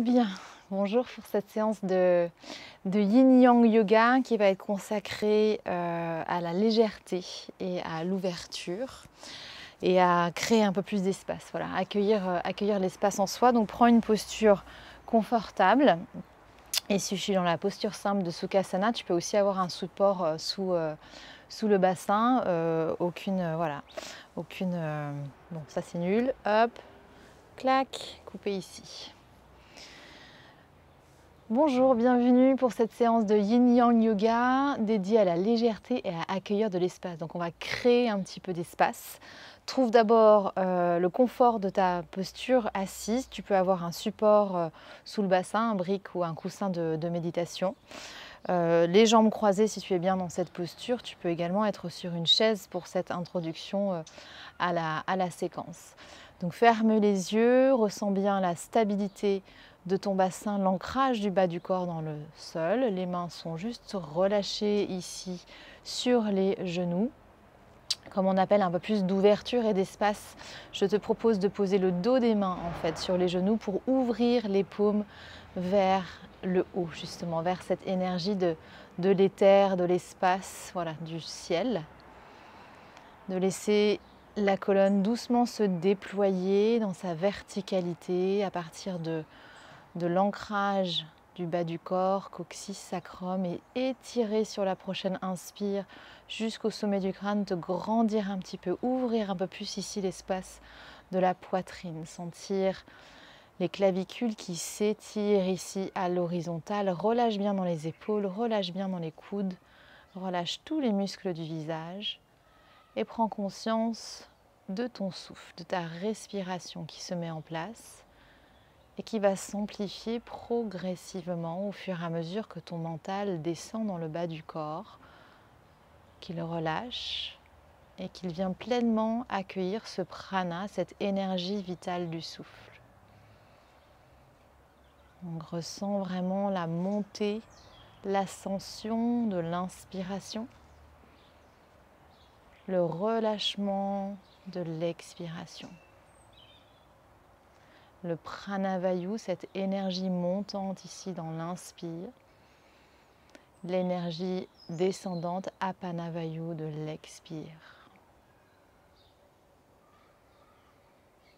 Bien, bonjour pour cette séance de Yin-Yang Yoga qui va être consacrée à la légèreté et à l'ouverture et à créer un peu plus d'espace, voilà, accueillir l'espace en soi. Donc prends une posture confortable et si je suis dans la posture simple de Sukhasana, tu peux aussi avoir un support sous le bassin, bon ça c'est nul, hop, clac, coupé ici. Bonjour, bienvenue pour cette séance de Yin-Yang Yoga dédiée à la légèreté et à accueillir de l'espace. Donc on va créer un petit peu d'espace. Trouve d'abord le confort de ta posture assise. Tu peux avoir un support sous le bassin, un brick ou un coussin de méditation. Les jambes croisées si tu es bien dans cette posture. Tu peux également être sur une chaise pour cette introduction à la séquence. Donc ferme les yeux, ressens bien la stabilité de ton bassin, l'ancrage du bas du corps dans le sol. Les mains sont juste relâchées ici sur les genoux. Comme on appelle un peu plus d'ouverture et d'espace, je te propose de poser le dos des mains en fait sur les genoux pour ouvrir les paumes vers le haut, justement, vers cette énergie de l'éther, de l'espace, voilà, du ciel. De laisser la colonne doucement se déployer dans sa verticalité à partir de l'ancrage du bas du corps, coccyx, sacrum, et étirer sur la prochaine inspire jusqu'au sommet du crâne, te grandir un petit peu, ouvrir un peu plus ici l'espace de la poitrine, sentir les clavicules qui s'étirent ici à l'horizontale. Relâche bien dans les épaules, relâche bien dans les coudes, relâche tous les muscles du visage et prends conscience de ton souffle, de ta respiration qui se met en place et qui va s'amplifier progressivement au fur et à mesure que ton mental descend dans le bas du corps, qu'il relâche et qu'il vient pleinement accueillir ce prana, cette énergie vitale du souffle. Donc ressens vraiment la montée, l'ascension de l'inspiration, le relâchement de l'expiration. Le pranavayu, cette énergie montante ici dans l'inspire, l'énergie descendante apanavayu de l'expire.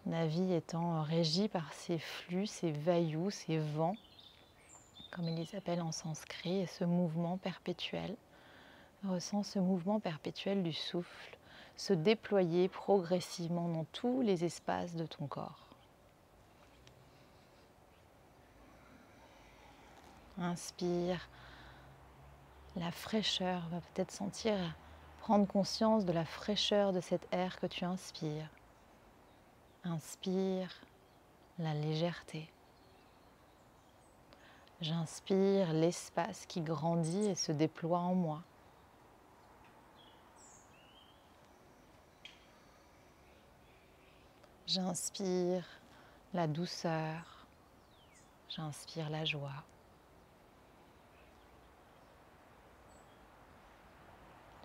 La vie étant régie par ces flux, ces vayus, ces vents, comme ils les appellent en sanskrit, et ce mouvement perpétuel. Ressens ce mouvement perpétuel du souffle se déployer progressivement dans tous les espaces de ton corps. Inspire, la fraîcheur, va peut-être sentir, prendre conscience de la fraîcheur de cet air que tu inspires. Inspire la légèreté. J'inspire l'espace qui grandit et se déploie en moi. J'inspire la douceur. J'inspire la joie.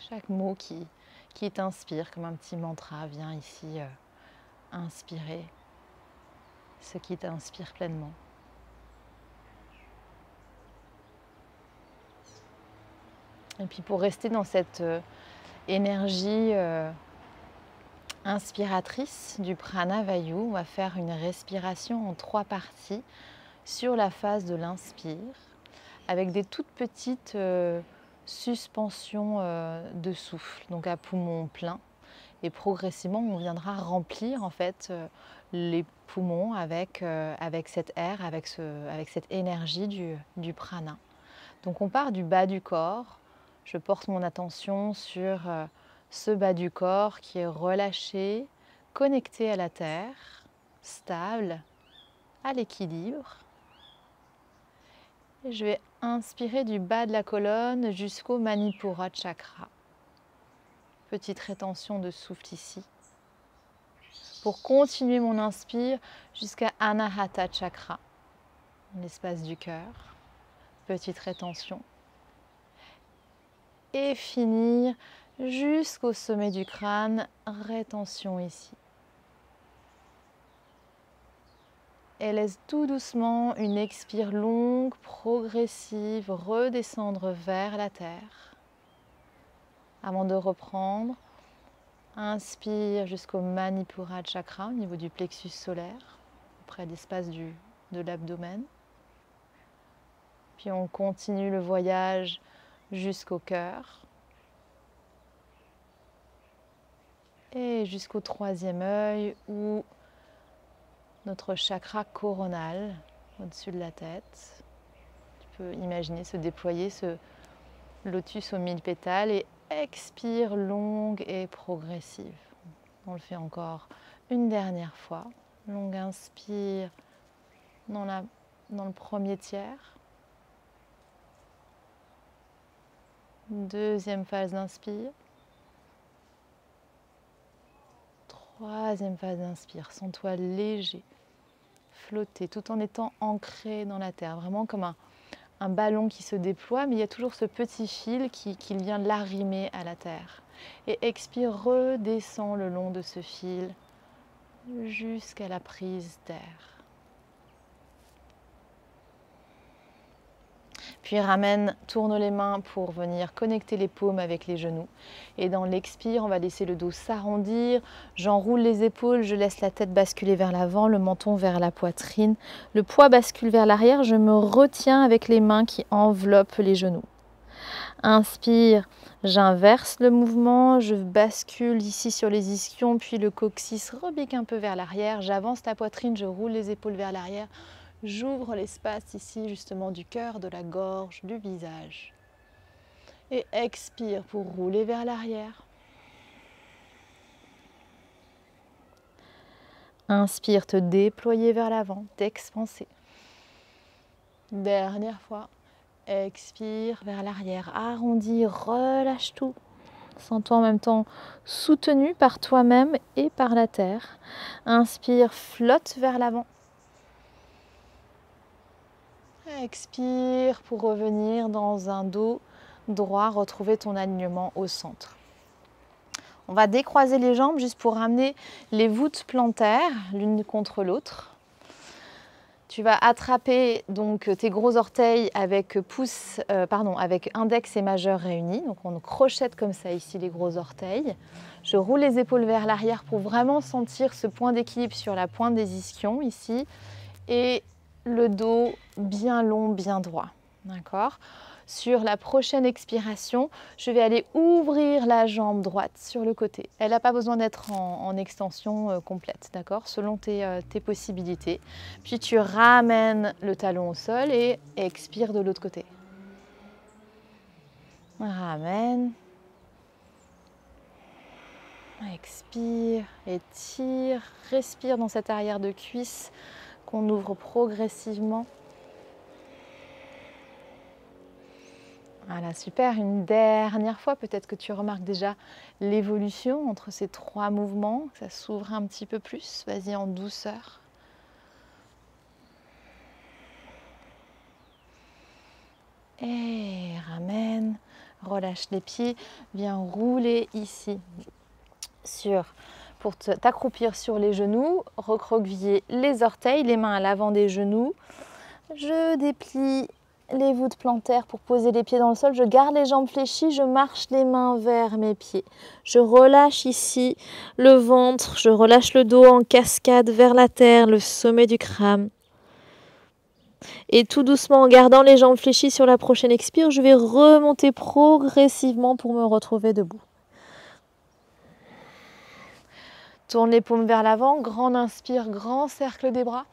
Chaque mot qui t'inspire comme un petit mantra vient ici inspirer ce qui t'inspire pleinement. Et puis pour rester dans cette énergie inspiratrice du pranavayu, on va faire une respiration en 3 parties sur la phase de l'inspire avec des toutes petites suspensions de souffle, donc à poumon plein. Et progressivement, on viendra remplir en fait les poumons avec cet air, avec cette énergie du prana. Donc on part du bas du corps. Je porte mon attention sur ce bas du corps qui est relâché, connecté à la terre, stable, à l'équilibre. Et je vais inspirer du bas de la colonne jusqu'au Manipura Chakra. Petite rétention de souffle ici. Pour continuer mon inspire jusqu'à Anahata Chakra, l'espace du cœur. Petite rétention. Et finir jusqu'au sommet du crâne, rétention ici. Et laisse tout doucement une expire longue, progressive, redescendre vers la terre. Avant de reprendre, inspire jusqu'au Manipura Chakra, au niveau du plexus solaire, près de l'espace de l'abdomen. Puis on continue le voyage jusqu'au cœur. Et jusqu'au troisième œil ou notre chakra coronal au-dessus de la tête. Tu peux imaginer se déployer ce lotus aux 1000 pétales et expire longue et progressive. On le fait encore une dernière fois. Longue inspire dans le premier tiers. Deuxième phase d'inspire. Troisième phase d'inspire. Sens-toi léger, flotter tout en étant ancré dans la terre. Vraiment comme un ballon qui se déploie, mais il y a toujours ce petit fil qui vient l'arrimer à la terre. Et expire, redescend le long de ce fil jusqu'à la prise d'air. Puis ramène, tourne les mains pour venir connecter les paumes avec les genoux. Et dans l'expire, on va laisser le dos s'arrondir. J'enroule les épaules, je laisse la tête basculer vers l'avant, le menton vers la poitrine. Le poids bascule vers l'arrière, je me retiens avec les mains qui enveloppent les genoux. Inspire, j'inverse le mouvement, je bascule ici sur les ischions, puis le coccyx rebique un peu vers l'arrière. J'avance la poitrine, je roule les épaules vers l'arrière. J'ouvre l'espace ici justement du cœur, de la gorge, du visage. Et expire pour rouler vers l'arrière. Inspire, te déployer vers l'avant, t'expanser. Dernière fois. Expire vers l'arrière, arrondis, relâche tout. Sens-toi en même temps soutenu par toi-même et par la terre. Inspire, flotte vers l'avant. Expire pour revenir dans un dos droit, retrouver ton alignement au centre. On va décroiser les jambes juste pour ramener les voûtes plantaires l'une contre l'autre. Tu vas attraper donc tes gros orteils avec avec index et majeur réunis. Donc on crochette comme ça ici les gros orteils. Je roule les épaules vers l'arrière pour vraiment sentir ce point d'équilibre sur la pointe des ischions ici. Et le dos bien long, bien droit. D'accord ? Sur la prochaine expiration, je vais aller ouvrir la jambe droite sur le côté. Elle n'a pas besoin d'être en extension complète, d'accord ? Selon tes possibilités. Puis tu ramènes le talon au sol et expire de l'autre côté. Ramène. Expire, étire, respire dans cette arrière de cuisse qu'on ouvre progressivement. Voilà, super. Une dernière fois, peut-être que tu remarques déjà l'évolution entre ces trois mouvements, que ça s'ouvre un petit peu plus. Vas-y en douceur. Et ramène, relâche les pieds, viens rouler ici pour t'accroupir sur les genoux, recroqueviller les orteils, les mains à l'avant des genoux. Je déplie les voûtes plantaires pour poser les pieds dans le sol. Je garde les jambes fléchies, je marche les mains vers mes pieds. Je relâche ici le ventre, je relâche le dos en cascade vers la terre, le sommet du crâne. Et tout doucement, en gardant les jambes fléchies sur la prochaine expire, je vais remonter progressivement pour me retrouver debout. Tourne les paumes vers l'avant, grande inspire, grand cercle des bras.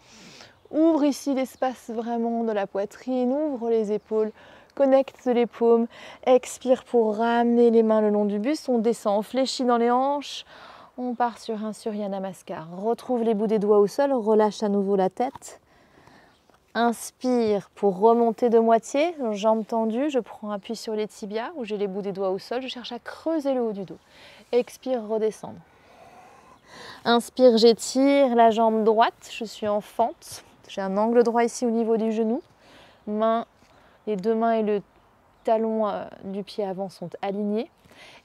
Ouvre ici l'espace vraiment de la poitrine, ouvre les épaules, connecte les paumes, expire pour ramener les mains le long du buste, on descend, on fléchit dans les hanches, on part sur un Surya Namaskar. Retrouve les bouts des doigts au sol, relâche à nouveau la tête. Inspire pour remonter de moitié, jambes tendues, je prends appui sur les tibias où j'ai les bouts des doigts au sol, je cherche à creuser le haut du dos. Expire, redescendre. Inspire, j'étire la jambe droite, je suis en fente. J'ai un angle droit ici au niveau du genou. Les deux mains et le talon du pied avant sont alignés.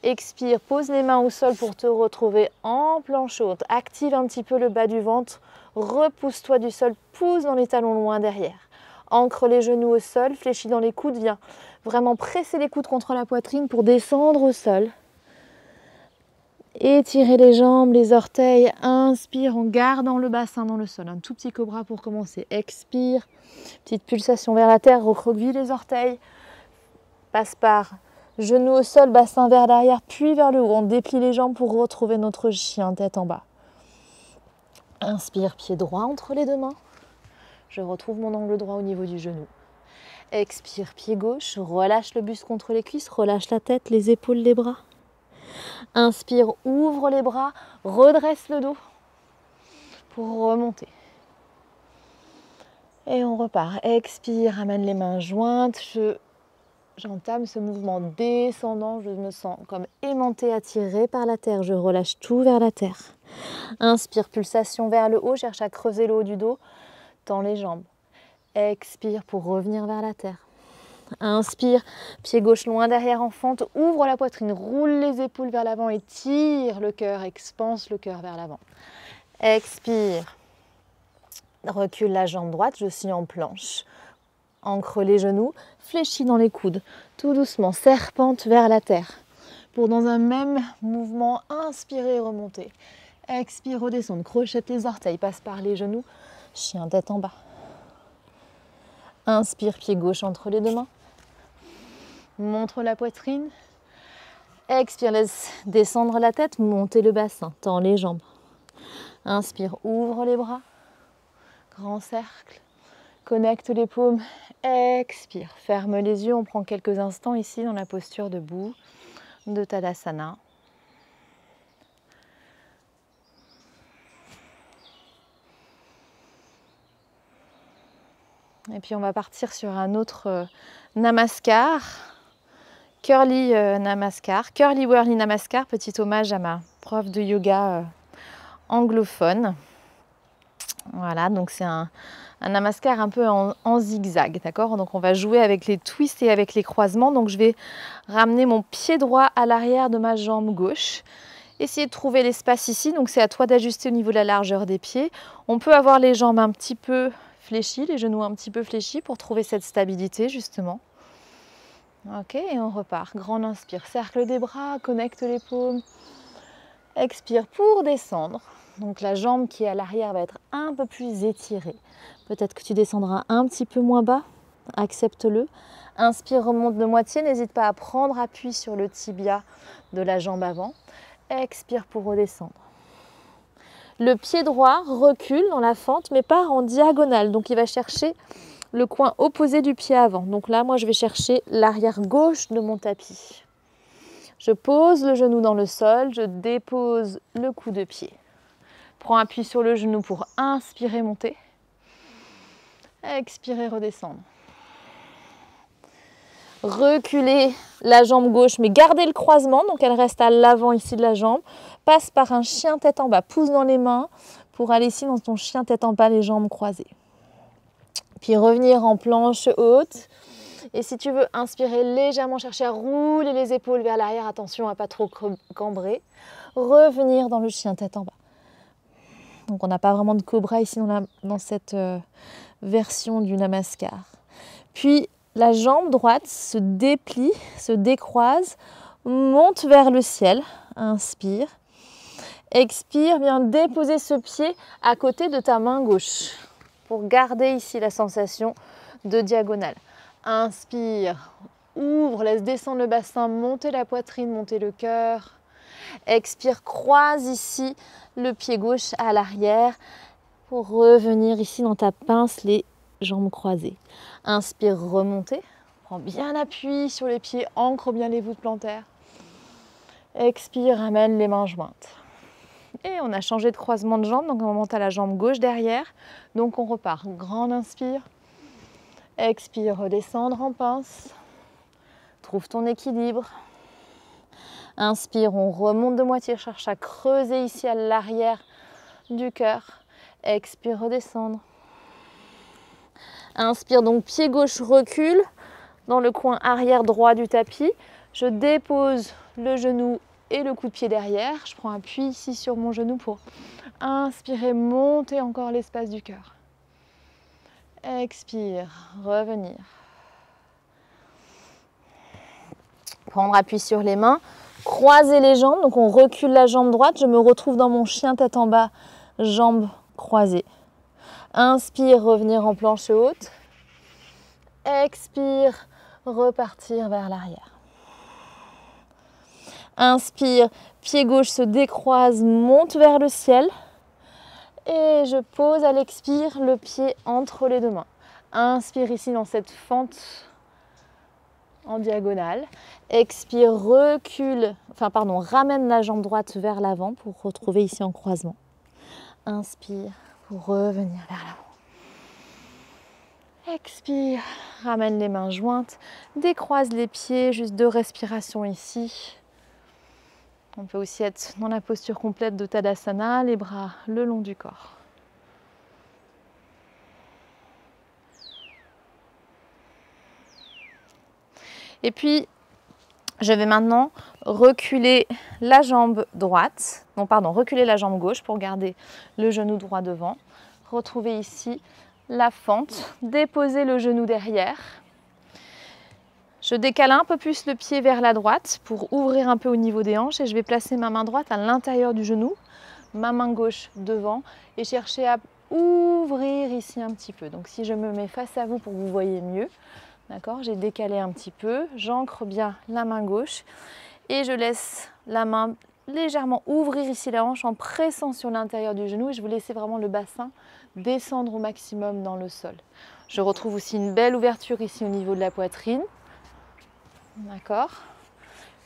Expire, pose les mains au sol pour te retrouver en planche haute. Active un petit peu le bas du ventre. repousse-toi du sol, pousse dans les talons loin derrière. Ancre les genoux au sol, fléchis dans les coudes, viens vraiment presser les coudes contre la poitrine pour descendre au sol. Étirez les jambes, les orteils, inspire en gardant le bassin dans le sol. Un tout petit cobra pour commencer. Expire, petite pulsation vers la terre, recroqueville les orteils. Passe par genoux au sol, bassin vers l'arrière, puis vers le haut. On déplie les jambes pour retrouver notre chien tête en bas. Inspire, pied droit entre les deux mains. Je retrouve mon angle droit au niveau du genou. Expire, pied gauche, relâche le buste contre les cuisses, relâche la tête, les épaules, les bras. Inspire, ouvre les bras, redresse le dos pour remonter. Et on repart. Expire, amène les mains jointes. J'entame ce mouvement descendant. Je me sens comme aimantée, attirée par la terre. Je relâche tout vers la terre. Inspire, pulsation vers le haut. Cherche à creuser le haut du dos. Tends les jambes. Expire pour revenir vers la terre. Inspire, pied gauche loin derrière en fente, ouvre la poitrine, roule les épaules vers l'avant et tire le cœur, expanse le cœur vers l'avant. Expire, recule la jambe droite, je suis en planche. Ancre les genoux, fléchis dans les coudes, tout doucement, serpente vers la terre. Pour dans un même mouvement, inspirer, remonter. Expire, redescendre, crochette les orteils, passe par les genoux, chien tête en bas. Inspire, pied gauche entre les deux mains. Montre la poitrine. Expire, laisse descendre la tête, monter le bassin, tends les jambes. Inspire, ouvre les bras. Grand cercle. Connecte les paumes. Expire, ferme les yeux. On prend quelques instants ici dans la posture debout de Tadasana. Et puis on va partir sur un autre Namaskar. Curly Namaskar, Curly Whirly Namaskar, petit hommage à ma prof de yoga anglophone. Voilà, donc c'est un Namaskar un peu en zigzag, d'accord? Donc on va jouer avec les twists et avec les croisements. Donc je vais ramener mon pied droit à l'arrière de ma jambe gauche. Essayez de trouver l'espace ici, donc c'est à toi d'ajuster au niveau de la largeur des pieds. On peut avoir les jambes un petit peu fléchies, les genoux un petit peu fléchis pour trouver cette stabilité justement. Ok, et on repart. Grand inspire, cercle des bras, connecte les paumes. Expire pour descendre. Donc la jambe qui est à l'arrière va être un peu plus étirée. Peut-être que tu descendras un petit peu moins bas. Accepte-le. Inspire, remonte de moitié. N'hésite pas à prendre appui sur le tibia de la jambe avant. Expire pour redescendre. Le pied droit recule dans la fente, mais part en diagonale. Donc il va chercher le coin opposé du pied avant. Donc là, moi, je vais chercher l'arrière gauche de mon tapis. Je pose le genou dans le sol, je dépose le coup de pied. Prends appui sur le genou pour inspirer, monter. Expirer, redescendre. Reculer la jambe gauche, mais gardez le croisement, donc elle reste à l'avant ici de la jambe. Passe par un chien tête en bas, pousse dans les mains pour aller ici dans ton chien tête en bas, les jambes croisées. Puis revenir en planche haute. Et si tu veux inspirer légèrement, chercher à rouler les épaules vers l'arrière, attention à ne pas trop cambrer. Revenir dans le chien tête en bas. Donc on n'a pas vraiment de cobra ici dans cette version du Namaskar. Puis la jambe droite se déplie, se décroise, monte vers le ciel. Inspire. Expire, viens déposer ce pied à côté de ta main gauche pour garder ici la sensation de diagonale. Inspire, ouvre, laisse descendre le bassin, monter la poitrine, monter le cœur. Expire, croise ici le pied gauche à l'arrière pour revenir ici dans ta pince, les jambes croisées. Inspire, remonter. Prends bien appui sur les pieds, ancre bien les voûtes plantaires. Expire, amène les mains jointes. Et on a changé de croisement de jambes, donc on monte à la jambe gauche derrière. Donc on repart. Grand inspire. Expire, redescendre en pince. Trouve ton équilibre. Inspire, on remonte de moitié, cherche à creuser ici à l'arrière du cœur. Expire, redescendre. Inspire, donc pied gauche recule dans le coin arrière droit du tapis. Je dépose le genou et le coup de pied derrière. Je prends appui ici sur mon genou pour inspirer, monter encore l'espace du cœur. Expire, revenir. Prendre appui sur les mains, croiser les jambes, donc on recule la jambe droite, je me retrouve dans mon chien tête en bas, jambes croisées. Inspire, revenir en planche haute. Expire, repartir vers l'arrière. Inspire, pied gauche se décroise, monte vers le ciel. Et je pose à l'expire le pied entre les deux mains. Inspire ici dans cette fente en diagonale. Expire, recule, ramène la jambe droite vers l'avant pour retrouver ici en croisement. Inspire pour revenir vers l'avant. Expire, ramène les mains jointes, décroise les pieds, juste 2 respirations ici. On peut aussi être dans la posture complète de Tadasana, les bras le long du corps. Et puis, je vais maintenant reculer la jambe droite, reculer la jambe gauche pour garder le genou droit devant. Retrouver ici la fente, déposer le genou derrière. Je décale un peu plus le pied vers la droite pour ouvrir un peu au niveau des hanches et je vais placer ma main droite à l'intérieur du genou, ma main gauche devant et chercher à ouvrir ici un petit peu. Donc si je me mets face à vous pour que vous voyez mieux, d'accord, j'ai décalé un petit peu, j'ancre bien la main gauche et je laisse la main légèrement ouvrir ici la hanche en pressant sur l'intérieur du genou et je vous laisse vraiment le bassin descendre au maximum dans le sol. Je retrouve aussi une belle ouverture ici au niveau de la poitrine. D'accord.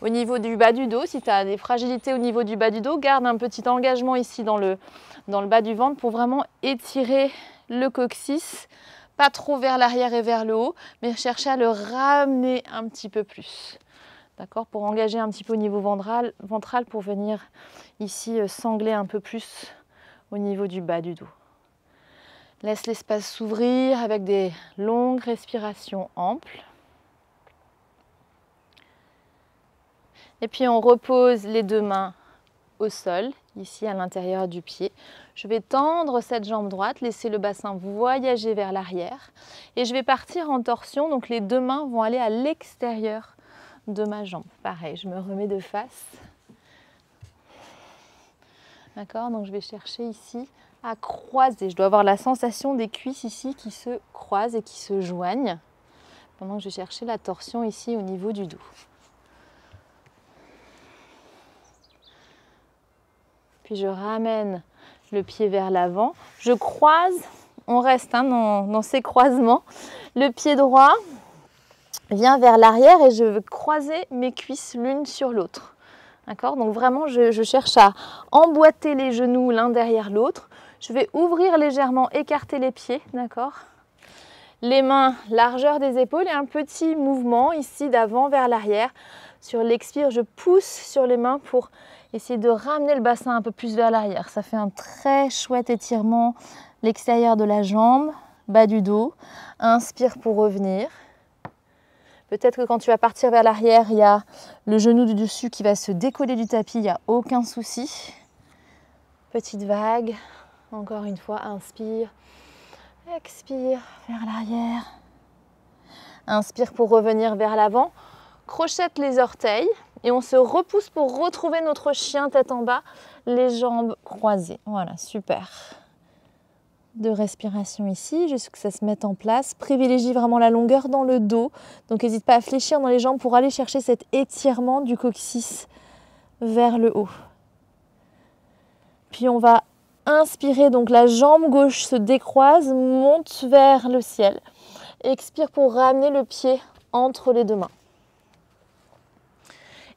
Au niveau du bas du dos, si tu as des fragilités au niveau du bas du dos, garde un petit engagement ici dans le bas du ventre pour vraiment étirer le coccyx, pas trop vers l'arrière et vers le haut, mais chercher à le ramener un petit peu plus. D'accord, pour engager un petit peu au niveau ventral pour venir ici sangler un peu plus au niveau du bas du dos. Laisse l'espace s'ouvrir avec des longues respirations amples. Et puis on repose les 2 mains au sol, ici à l'intérieur du pied. Je vais tendre cette jambe droite, laisser le bassin voyager vers l'arrière. Et je vais partir en torsion, donc les 2 mains vont aller à l'extérieur de ma jambe. Pareil, je me remets de face. D'accord, donc je vais chercher ici à croiser. Je dois avoir la sensation des cuisses ici qui se croisent et qui se joignent. Pendant que je vais chercher la torsion ici au niveau du dos. Puis je ramène le pied vers l'avant. Je croise, on reste dans ces croisements. Le pied droit vient vers l'arrière et je veux croiser mes cuisses l'une sur l'autre. D'accord? Donc vraiment, je cherche à emboîter les genoux l'un derrière l'autre. Je vais ouvrir légèrement, écarter les pieds, d'accord? Les mains, largeur des épaules et un petit mouvement ici d'avant vers l'arrière. Sur l'expire, je pousse sur les mains pour essayer de ramener le bassin un peu plus vers l'arrière. Ça fait un très chouette étirement, l'extérieur de la jambe, bas du dos. Inspire pour revenir. Peut-être que quand tu vas partir vers l'arrière, il y a le genou du dessus qui va se décoller du tapis, il n'y a aucun souci. Petite vague, encore une fois, inspire, expire vers l'arrière. Inspire pour revenir vers l'avant. Crochette les orteils et on se repousse pour retrouver notre chien tête en bas, les jambes croisées. Voilà, super. 2 respirations ici, juste que ça se mette en place. Privilégie vraiment la longueur dans le dos. Donc n'hésite pas à fléchir dans les jambes pour aller chercher cet étirement du coccyx vers le haut. Puis on va inspirer, donc la jambe gauche se décroise, monte vers le ciel. Expire pour ramener le pied entre les 2 mains.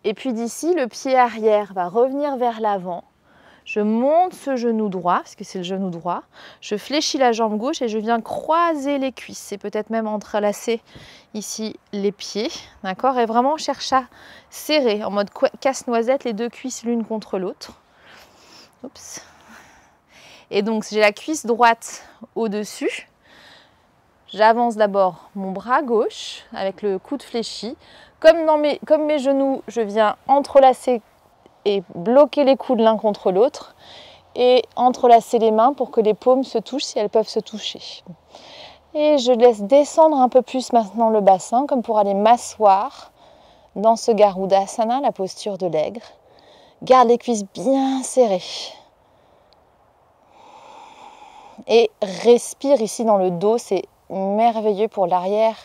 Et puis d'ici, le pied arrière va revenir vers l'avant. Je monte ce genou droit, parce que c'est le genou droit. Je fléchis la jambe gauche et je viens croiser les cuisses. Et peut-être même entrelacer ici les pieds. D'accord? Et vraiment, on cherche à serrer en mode casse-noisette les 2 cuisses l'une contre l'autre. Oups. Et donc, j'ai la cuisse droite au-dessus. J'avance d'abord mon bras gauche avec le coude fléchi. Comme mes genoux, je viens entrelacer et bloquer les coudes l'un contre l'autre et entrelacer les mains pour que les paumes se touchent si elles peuvent se toucher. Et je laisse descendre un peu plus maintenant le bassin comme pour aller m'asseoir dans ce Garudasana, la posture de l'aigle. Garde les cuisses bien serrées. Et respire ici dans le dos, c'est merveilleux pour l'arrière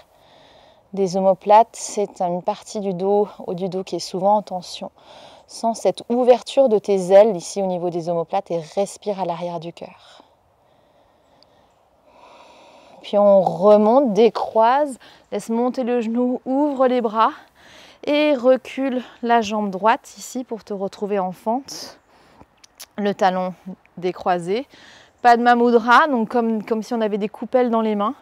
des omoplates. C'est une partie du dos, haut du dos qui est souvent en tension. Sens cette ouverture de tes ailes ici au niveau des omoplates et respire à l'arrière du cœur. Puis on remonte, décroise, laisse monter le genou, ouvre les bras et recule la jambe droite ici pour te retrouver en fente. Le talon décroisé. Padma Mudra, donc comme si on avait des coupelles dans les mains,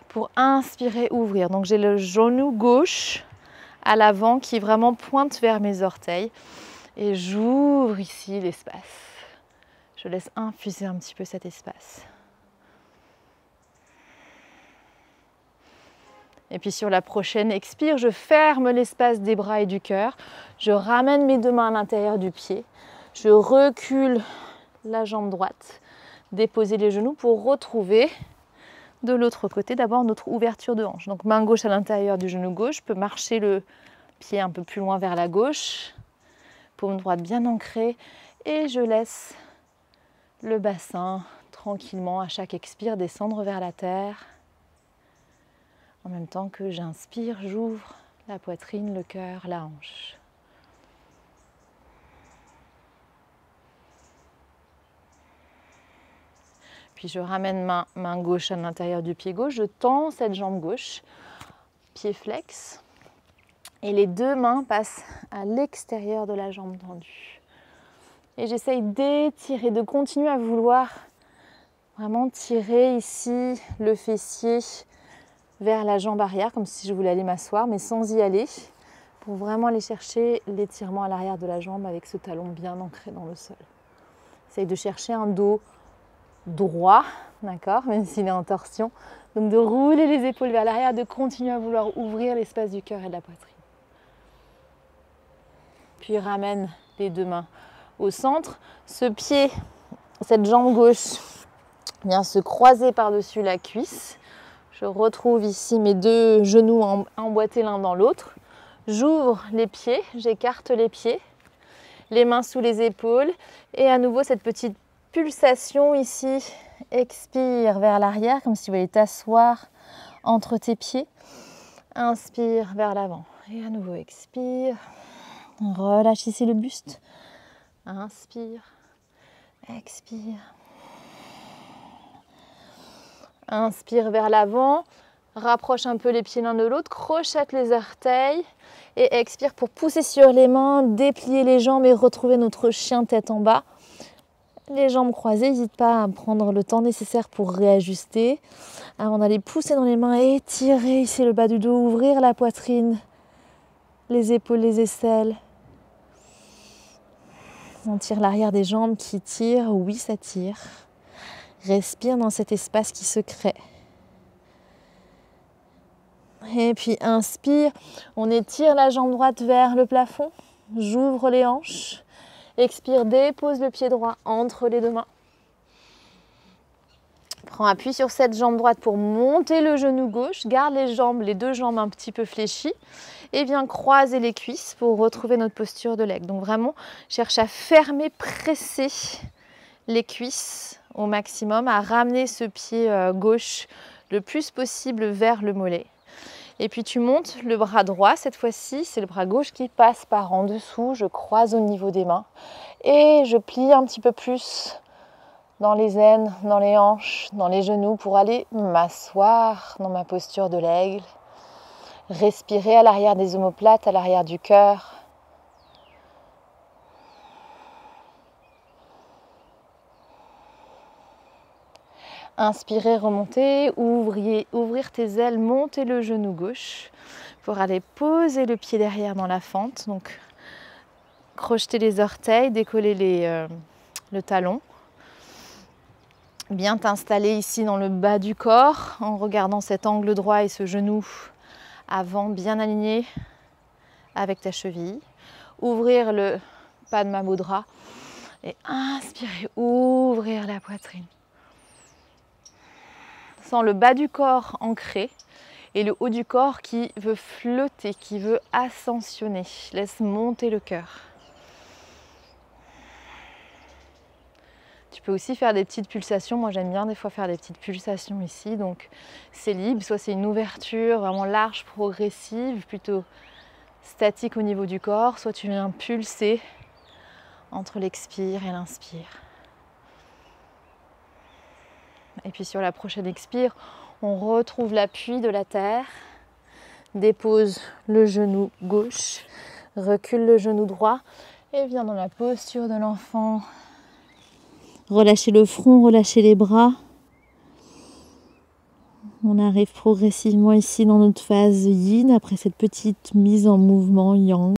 pour inspirer, ouvrir. Donc j'ai le genou gauche à l'avant qui vraiment pointe vers mes orteils. Et j'ouvre ici l'espace. Je laisse infuser un petit peu cet espace. Et puis sur la prochaine expire, je ferme l'espace des bras et du cœur. Je ramène mes deux mains à l'intérieur du pied. Je recule la jambe droite. Déposer les genoux pour retrouver de l'autre côté d'abord notre ouverture de hanche. Donc main gauche à l'intérieur du genou gauche. Je peux marcher le pied un peu plus loin vers la gauche. Paume droite bien ancrée. Et je laisse le bassin tranquillement à chaque expire descendre vers la terre. En même temps que j'inspire, j'ouvre la poitrine, le cœur, la hanche. Puis je ramène main gauche à l'intérieur du pied gauche, je tends cette jambe gauche, pied flex, et les deux mains passent à l'extérieur de la jambe tendue. Et j'essaye d'étirer, de continuer à vouloir vraiment tirer ici le fessier vers la jambe arrière, comme si je voulais aller m'asseoir, mais sans y aller, pour vraiment aller chercher l'étirement à l'arrière de la jambe avec ce talon bien ancré dans le sol. J'essaye de chercher un dos droit, d'accord, même s'il est en torsion. Donc de rouler les épaules vers l'arrière, de continuer à vouloir ouvrir l'espace du cœur et de la poitrine. Puis ramène les deux mains au centre. Ce pied, cette jambe gauche vient se croiser par-dessus la cuisse. Je retrouve ici mes deux genoux emboîtés l'un dans l'autre. J'ouvre les pieds, j'écarte les pieds, les mains sous les épaules et à nouveau cette petite pulsation ici, expire vers l'arrière comme si tu voulais t'asseoir entre tes pieds. Inspire vers l'avant et à nouveau expire. Relâche ici le buste. Inspire, expire. Inspire vers l'avant, rapproche un peu les pieds l'un de l'autre, crochette les orteils et expire pour pousser sur les mains, déplier les jambes et retrouver notre chien tête en bas. Les jambes croisées, n'hésite pas à prendre le temps nécessaire pour réajuster avant d'aller pousser dans les mains, étirer ici le bas du dos, ouvrir la poitrine, les épaules, les aisselles. Sentir l'arrière des jambes qui tire, oui ça tire. Respire dans cet espace qui se crée. Et puis inspire, on étire la jambe droite vers le plafond, j'ouvre les hanches. Expire, dépose le pied droit entre les deux mains. Prends appui sur cette jambe droite pour monter le genou gauche. Garde les deux jambes un petit peu fléchies. Et viens croiser les cuisses pour retrouver notre posture de l'aigle. Donc vraiment, cherche à fermer, presser les cuisses au maximum, à ramener ce pied gauche le plus possible vers le mollet. Et puis tu montes le bras droit, cette fois-ci, c'est le bras gauche qui passe par en dessous, je croise au niveau des mains et je plie un petit peu plus dans les aines, dans les hanches, dans les genoux pour aller m'asseoir dans ma posture de l'aigle. Respirer à l'arrière des omoplates, à l'arrière du cœur. Inspirez, remontez, ouvrir tes ailes, montez le genou gauche pour aller poser le pied derrière dans la fente. Donc, crocheter les orteils, décoller le talon. Bien t'installer ici dans le bas du corps en regardant cet angle droit et ce genou avant bien aligné avec ta cheville. Ouvrir le Padma Mudra. Et inspirez, ouvrir la poitrine. Sens le bas du corps ancré et le haut du corps qui veut flotter, qui veut ascensionner. Laisse monter le cœur. Tu peux aussi faire des petites pulsations. Moi, j'aime bien des fois faire des petites pulsations ici. Donc, c'est libre. Soit c'est une ouverture vraiment large, progressive, plutôt statique au niveau du corps. Soit tu viens pulser entre l'expire et l'inspire. Et puis sur la prochaine expire, on retrouve l'appui de la terre. Dépose le genou gauche, recule le genou droit et viens dans la posture de l'enfant. Relâchez le front, relâchez les bras. On arrive progressivement ici dans notre phase yin après cette petite mise en mouvement yang.